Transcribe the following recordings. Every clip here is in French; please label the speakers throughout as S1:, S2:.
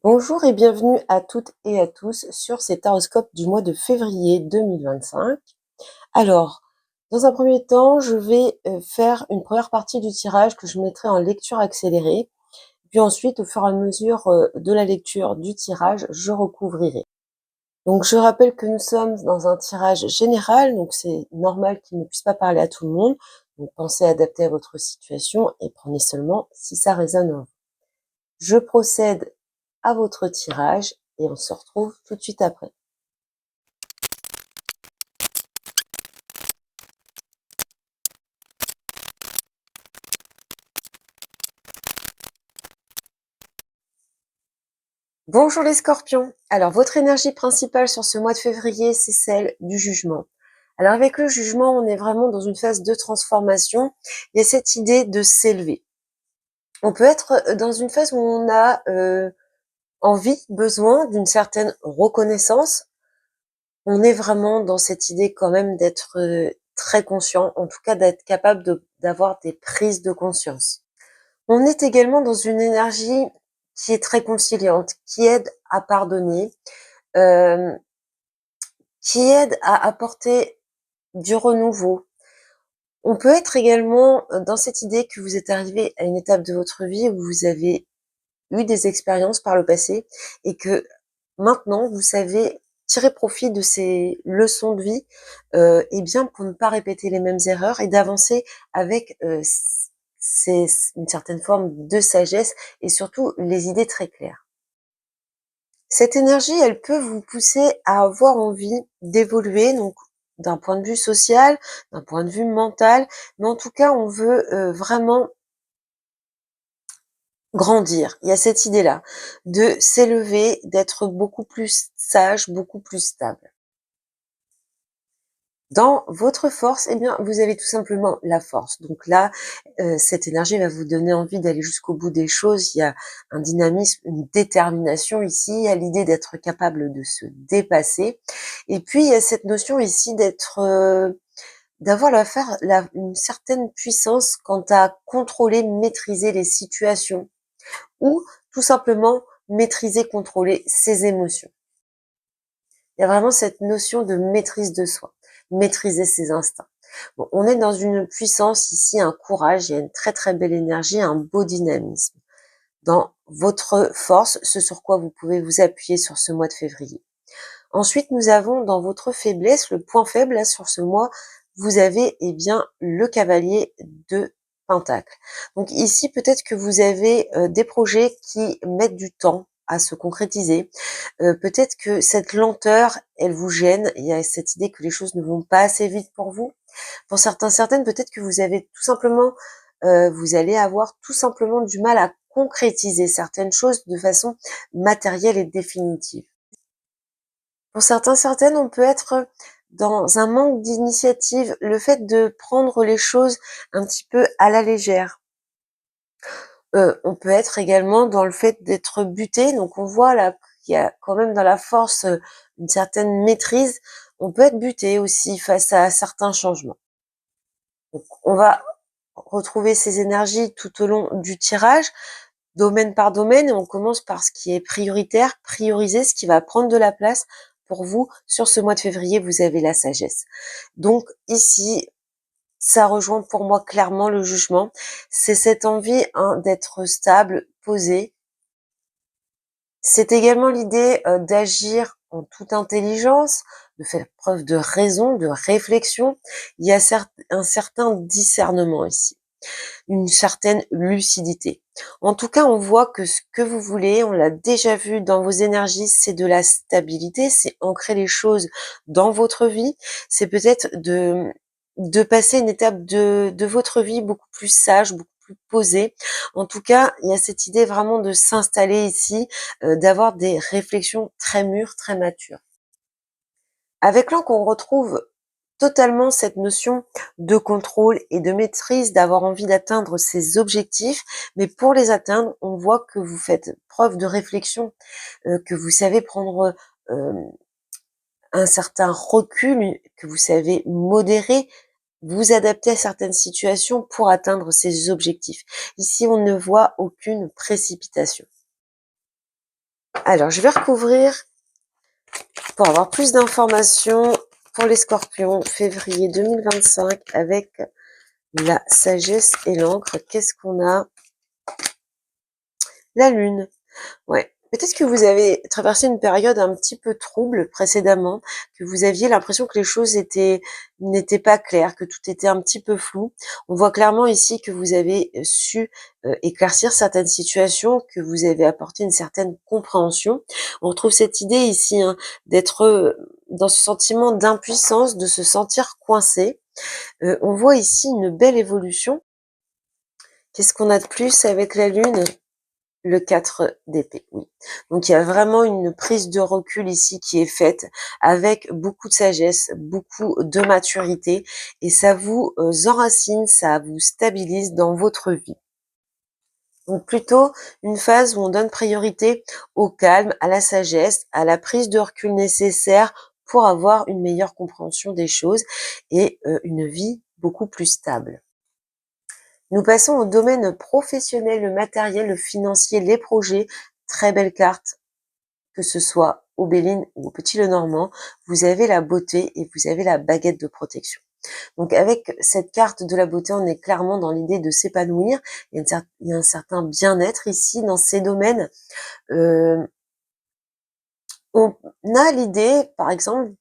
S1: Bonjour et bienvenue à toutes et à tous sur cet horoscope du mois de février 2025. Alors, dans un premier temps, je vais faire une première partie du tirage que je mettrai en lecture accélérée. Puis ensuite, au fur et à mesure de la lecture du tirage, je recouvrirai. Donc, je rappelle que nous sommes dans un tirage général, donc c'est normal qu'il ne puisse pas parler à tout le monde. Donc, pensez à adapter à votre situation et prenez seulement si ça résonne en vous. Je procède à votre tirage et on se retrouve tout de suite après. Bonjour les scorpions. Alors votre énergie principale sur ce mois de février, c'est celle du jugement. Alors avec le jugement, on est vraiment dans une phase de transformation. Il y a cette idée de s'élever. On peut être dans une phase où on a envie, besoin d'une certaine reconnaissance. On est vraiment dans cette idée quand même d'être très conscient, en tout cas d'être capable d'avoir des prises de conscience. On est également dans une énergie qui est très conciliante, qui aide à pardonner, euh, qui aide à apporter du renouveau. On peut être également dans cette idée que vous êtes arrivé à une étape de votre vie où vous avez eu des expériences par le passé et que maintenant vous savez tirer profit de ces leçons de vie, et bien pour ne pas répéter les mêmes erreurs et d'avancer avec une certaine forme de sagesse et surtout les idées très claires. Cette énergie, elle peut vous pousser à avoir envie d'évoluer, donc d'un point de vue social, d'un point de vue mental, mais en tout cas, on veut vraiment grandir. Il y a cette idée-là de s'élever, d'être beaucoup plus sage, beaucoup plus stable. Dans votre force, eh bien, vous avez tout simplement la force. Donc là, cette énergie va vous donner envie d'aller jusqu'au bout des choses. Il y a un dynamisme, une détermination ici. Il y a l'idée d'être capable de se dépasser. Et puis, il y a cette notion ici d'avoir une certaine puissance quant à contrôler, maîtriser les situations ou tout simplement maîtriser, contrôler ses émotions. Il y a vraiment cette notion de maîtrise de soi, maîtriser ses instincts. Bon, on est dans une puissance ici, un courage, il y a une très très belle énergie, un beau dynamisme. Dans votre force, ce sur quoi vous pouvez vous appuyer sur ce mois de février. Ensuite, nous avons dans votre faiblesse, le point faible là sur ce mois, vous avez bien le cavalier de Pentacle. Donc ici, peut-être que vous avez des projets qui mettent du temps à se concrétiser. Peut-être que cette lenteur, elle vous gêne. Il y a cette idée que les choses ne vont pas assez vite pour vous. Pour certaines, peut-être que vous avez tout simplement, vous allez avoir tout simplement du mal à concrétiser certaines choses de façon matérielle et définitive. Pour certaines, on peut être dans un manque d'initiative, le fait de prendre les choses un petit peu à la légère. On peut être également dans le fait d'être buté, donc on voit là qu'il y a quand même dans la force une certaine maîtrise. On peut être buté aussi face à certains changements. Donc on va retrouver ces énergies tout au long du tirage, domaine par domaine, et on commence par ce qui est prioritaire, prioriser ce qui va prendre de la place pour vous. Sur ce mois de février, vous avez la sagesse. Donc ici, ça rejoint pour moi clairement le jugement. C'est cette envie d'être stable, posé. C'est également l'idée d'agir en toute intelligence, de faire preuve de raison, de réflexion. Il y a un certain discernement ici, une certaine lucidité. En tout cas, on voit que ce que vous voulez, on l'a déjà vu dans vos énergies, c'est de la stabilité, c'est ancrer les choses dans votre vie, c'est peut-être de passer une étape de votre vie beaucoup plus sage, beaucoup plus posée. En tout cas, il y a cette idée vraiment de s'installer ici, d'avoir des réflexions très mûres, très matures. Avec l'an qu'on retrouve totalement cette notion de contrôle et de maîtrise, d'avoir envie d'atteindre ses objectifs, mais pour les atteindre, on voit que vous faites preuve de réflexion, que vous savez prendre euh, un certain recul, que vous savez modérer, vous adapter à certaines situations pour atteindre ces objectifs. Ici, on ne voit aucune précipitation. Alors, je vais recouvrir pour avoir plus d'informations pour les scorpions, février 2025, avec la sagesse et l'encre. Qu'est-ce qu'on a? La lune. Ouais. Peut-être que vous avez traversé une période un petit peu trouble précédemment, que vous aviez l'impression que les choses n'étaient pas claires, que tout était un petit peu flou. On voit clairement ici que vous avez su éclaircir certaines situations, que vous avez apporté une certaine compréhension. On retrouve cette idée ici, hein, d'être dans ce sentiment d'impuissance, de se sentir coincé. On voit ici une belle évolution. Qu'est-ce qu'on a de plus avec la lune? Le 4 d'épée, oui. Donc il y a vraiment une prise de recul ici qui est faite avec beaucoup de sagesse, beaucoup de maturité, et ça vous enracine, ça vous stabilise dans votre vie. Donc plutôt une phase où on donne priorité au calme, à la sagesse, à la prise de recul nécessaire pour avoir une meilleure compréhension des choses et une vie beaucoup plus stable. Nous passons au domaine professionnel, le matériel, le financier, les projets. Très belle carte, que ce soit au Béline ou au Petit Lenormand. Vous avez la beauté et vous avez la baguette de protection. Donc avec cette carte de la beauté, on est clairement dans l'idée de s'épanouir. Il y a un certain bien-être ici dans ces domaines. Euh, on a l'idée, par exemple,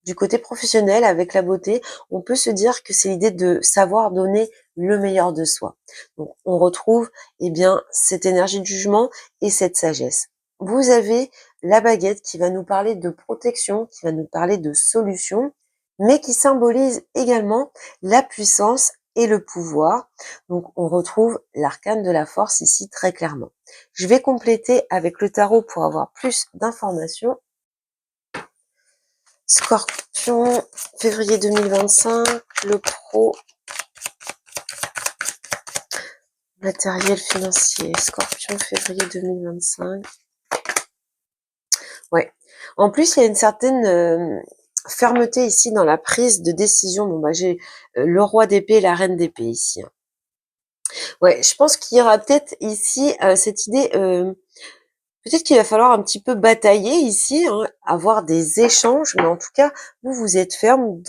S1: du côté professionnel avec la beauté, on peut se dire que c'est l'idée de savoir donner le meilleur de soi. Donc on retrouve bien cette énergie de jugement et cette sagesse. Vous avez la baguette qui va nous parler de protection, qui va nous parler de solution, mais qui symbolise également la puissance et le pouvoir. Donc on retrouve l'arcane de la force ici très clairement. Je vais compléter avec le tarot pour avoir plus d'informations. Scorpion, février 2025, le pro, matériel financier. Scorpion, février 2025. Ouais. En plus, il y a une certaine fermeté ici dans la prise de décision. Bon, bah, j'ai le roi d'épée et la reine d'épée ici. Ouais, je pense qu'il y aura peut-être ici cette idée. Peut-être qu'il va falloir un petit peu batailler ici, hein, avoir des échanges, mais en tout cas, vous êtes ferme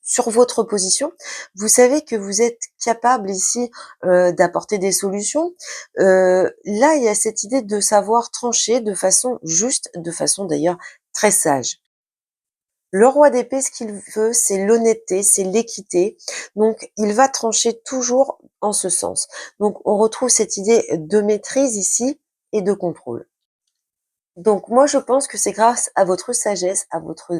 S1: sur votre position. Vous savez que vous êtes capable ici d'apporter des solutions. Là, il y a cette idée de savoir trancher de façon juste, de façon d'ailleurs très sage. Le roi d'épée, ce qu'il veut, c'est l'honnêteté, c'est l'équité. Donc, il va trancher toujours en ce sens. Donc, on retrouve cette idée de maîtrise ici et de contrôle. Donc, moi, je pense que c'est grâce à votre sagesse, à votre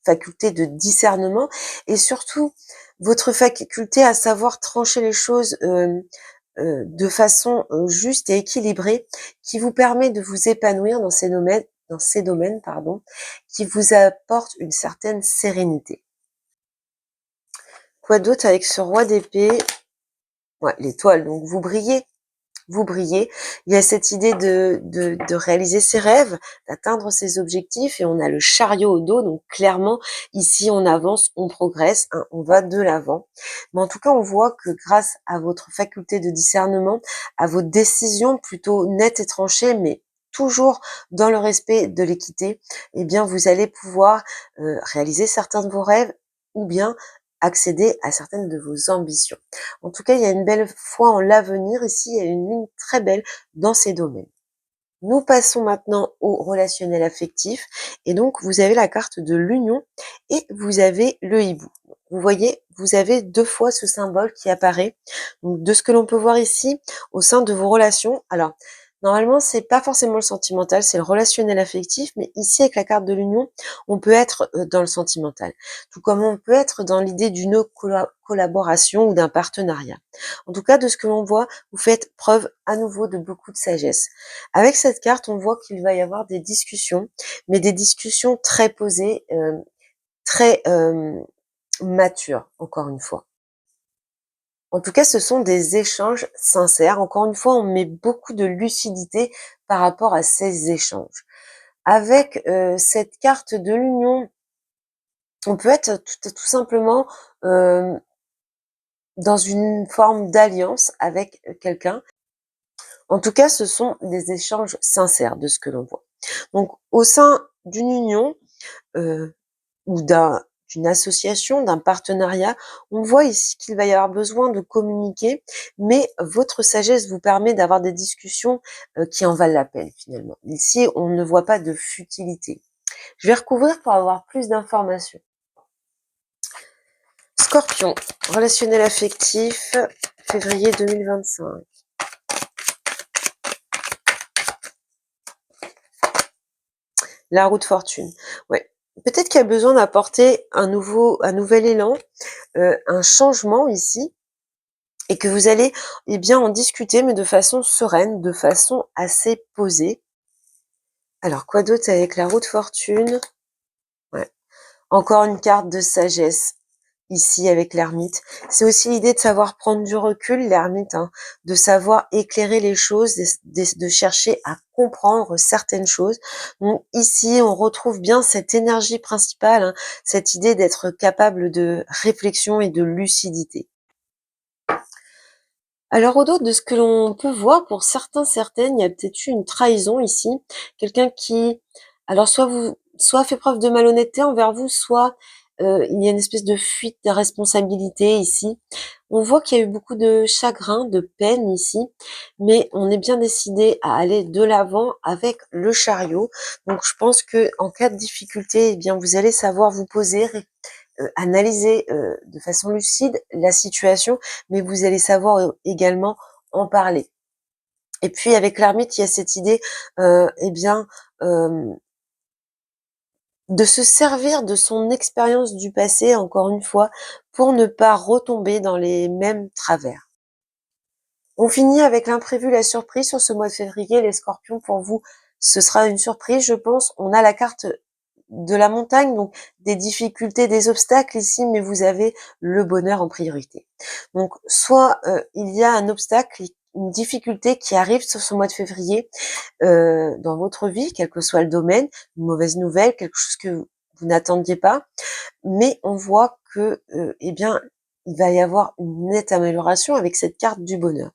S1: faculté de discernement et surtout votre faculté à savoir trancher les choses de façon juste et équilibrée qui vous permet de vous épanouir dans ces domaines, pardon, qui vous apportent une certaine sérénité. Quoi d'autre avec ce roi d'épée? Ouais, l'étoile, donc vous brillez. Il y a cette idée de réaliser ses rêves, d'atteindre ses objectifs et on a le chariot au dos. Donc clairement, ici, on avance, on progresse, hein, on va de l'avant. Mais en tout cas, on voit que grâce à votre faculté de discernement, à vos décisions plutôt nettes et tranchées, mais toujours dans le respect de l'équité, eh bien, vous allez pouvoir réaliser certains de vos rêves ou bien accéder à certaines de vos ambitions. En tout cas, il y a une belle foi en l'avenir ici, il y a une ligne très belle dans ces domaines. Nous passons maintenant au relationnel affectif et donc vous avez la carte de l'union et vous avez le hibou. Vous voyez, vous avez deux fois ce symbole qui apparaît. Donc, de ce que l'on peut voir ici, au sein de vos relations, alors normalement c'est pas forcément le sentimental, c'est le relationnel affectif, mais ici avec la carte de l'union, on peut être dans le sentimental, tout comme on peut être dans l'idée d'une collaboration ou d'un partenariat. En tout cas, de ce que l'on voit, vous faites preuve à nouveau de beaucoup de sagesse. Avec cette carte, on voit qu'il va y avoir des discussions, mais des discussions très posées, très matures, encore une fois. En tout cas, ce sont des échanges sincères. Encore une fois, on met beaucoup de lucidité par rapport à ces échanges. Avec cette carte de l'union, on peut être tout simplement dans une forme d'alliance avec quelqu'un. En tout cas, ce sont des échanges sincères de ce que l'on voit. Donc, au sein d'une union ou d'une association, d'un partenariat, on voit ici qu'il va y avoir besoin de communiquer, mais votre sagesse vous permet d'avoir des discussions qui en valent la peine finalement. Ici, on ne voit pas de futilité. Je vais recouvrir pour avoir plus d'informations. Scorpion, relationnel affectif, février 2025. La roue de fortune. Ouais. Peut-être qu'il y a besoin d'apporter un nouvel élan, un changement ici, et que vous allez bien en discuter, mais de façon sereine, de façon assez posée. Alors, quoi d'autre avec la roue de fortune? Ouais. Encore une carte de sagesse, ici avec l'ermite. C'est aussi l'idée de savoir prendre du recul, l'ermite, hein, de savoir éclairer les choses, de chercher à comprendre certaines choses. Donc ici, on retrouve bien cette énergie principale, hein, cette idée d'être capable de réflexion et de lucidité. Alors au-delà de ce que l'on peut voir, pour certains, certaines, il y a peut-être eu une trahison ici. Quelqu'un qui, alors soit fait preuve de malhonnêteté envers vous, soit il y a une espèce de fuite de responsabilité ici. On voit qu'il y a eu beaucoup de chagrin, de peine ici, mais on est bien décidé à aller de l'avant avec le chariot. Donc je pense que en cas de difficulté, eh bien vous allez savoir vous poser, analyser de façon lucide la situation, mais vous allez savoir également en parler. Et puis avec l'ermite, il y a cette idée, eh bien, de se servir de son expérience du passé, encore une fois, pour ne pas retomber dans les mêmes travers. On finit avec l'imprévu, la surprise sur ce mois de février. Les scorpions, pour vous, ce sera une surprise, je pense. On a la carte de la montagne, donc des difficultés, des obstacles ici, mais vous avez le bonheur en priorité. Donc, soit il y a un obstacle, une difficulté qui arrive sur ce mois de février dans votre vie, quel que soit le domaine, une mauvaise nouvelle, quelque chose que vous n'attendiez pas, mais on voit que, eh bien, il va y avoir une nette amélioration avec cette carte du bonheur.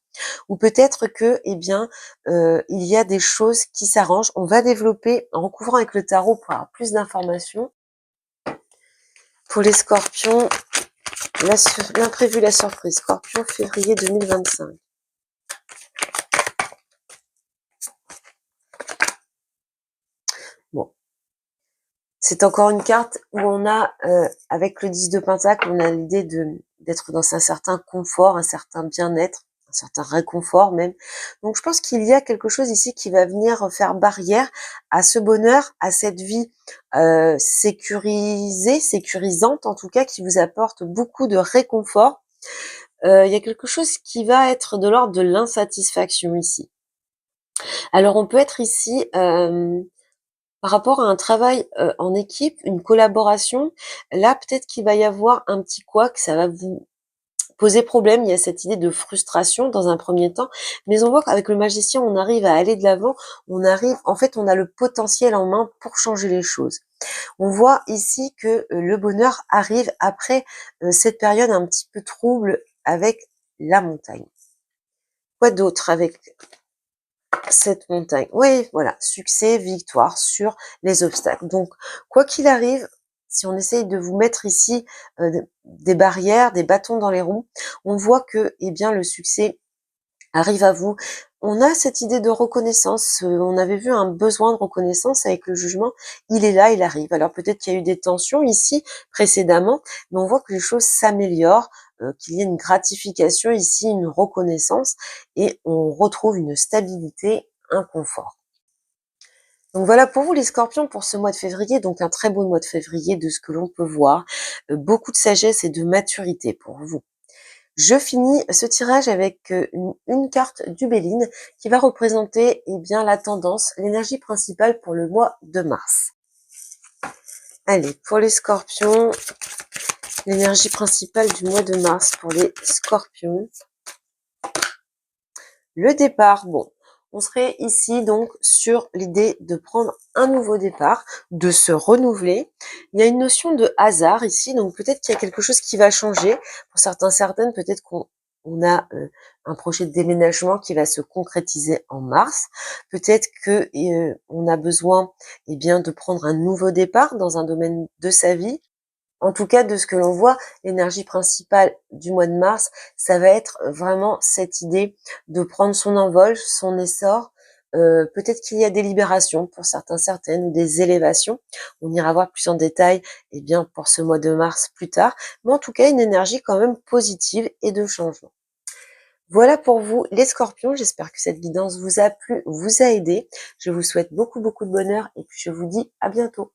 S1: Ou peut-être que, eh bien, il y a des choses qui s'arrangent. On va développer, en recouvrant avec le tarot pour avoir plus d'informations. Pour les scorpions, l'imprévu, la surprise. Scorpion, février 2025. Bon. C'est encore une carte où on a, avec le 10 de Pentacle, on a l'idée d'être dans un certain confort, un certain bien-être, un certain réconfort même. Donc je pense qu'il y a quelque chose ici qui va venir faire barrière à ce bonheur, à cette vie sécurisée, sécurisante en tout cas, qui vous apporte beaucoup de réconfort. Il y a quelque chose qui va être de l'ordre de l'insatisfaction ici. Alors on peut être ici par rapport à un travail en équipe, une collaboration, là peut-être qu'il va y avoir un petit couac, ça va vous poser problème. Il y a cette idée de frustration dans un premier temps, mais on voit qu'avec le magicien, on arrive à aller de l'avant, en fait, on a le potentiel en main pour changer les choses. On voit ici que le bonheur arrive après cette période un petit peu trouble avec la montagne. Quoi d'autre avec cette montagne? Oui, voilà, succès, victoire sur les obstacles. Donc, quoi qu'il arrive, si on essaye de vous mettre ici des barrières, des bâtons dans les roues, on voit que, eh bien, le succès arrive à vous. On a cette idée de reconnaissance. On avait vu un besoin de reconnaissance avec le jugement. Il est là, il arrive. Alors peut-être qu'il y a eu des tensions ici précédemment, mais on voit que les choses s'améliorent, qu'il y a une gratification ici, une reconnaissance, et on retrouve une stabilité, un confort. Donc voilà pour vous les scorpions pour ce mois de février, donc un très beau mois de février de ce que l'on peut voir. Beaucoup de sagesse et de maturité pour vous. Je finis ce tirage avec une carte du Béline qui va représenter bien la tendance, l'énergie principale pour le mois de mars. Allez, pour les scorpions, l'énergie principale du mois de mars pour les scorpions. Le départ, bon, on serait ici donc sur l'idée de prendre un nouveau départ, de se renouveler. Il y a une notion de hasard ici, donc peut-être qu'il y a quelque chose qui va changer. Pour certains, certaines, peut-être qu'on on a un projet de déménagement qui va se concrétiser en mars. Peut-être que on a besoin, eh bien, de prendre un nouveau départ dans un domaine de sa vie. En tout cas, de ce que l'on voit, l'énergie principale du mois de mars, ça va être vraiment cette idée de prendre son envol, son essor. Peut-être qu'il y a des libérations pour certains, certaines, ou des élévations. On ira voir plus en détail, eh bien, pour ce mois de mars plus tard. Mais en tout cas, une énergie quand même positive et de changement. Voilà pour vous les scorpions, j'espère que cette guidance vous a plu, vous a aidé. Je vous souhaite beaucoup, beaucoup de bonheur et puis je vous dis à bientôt.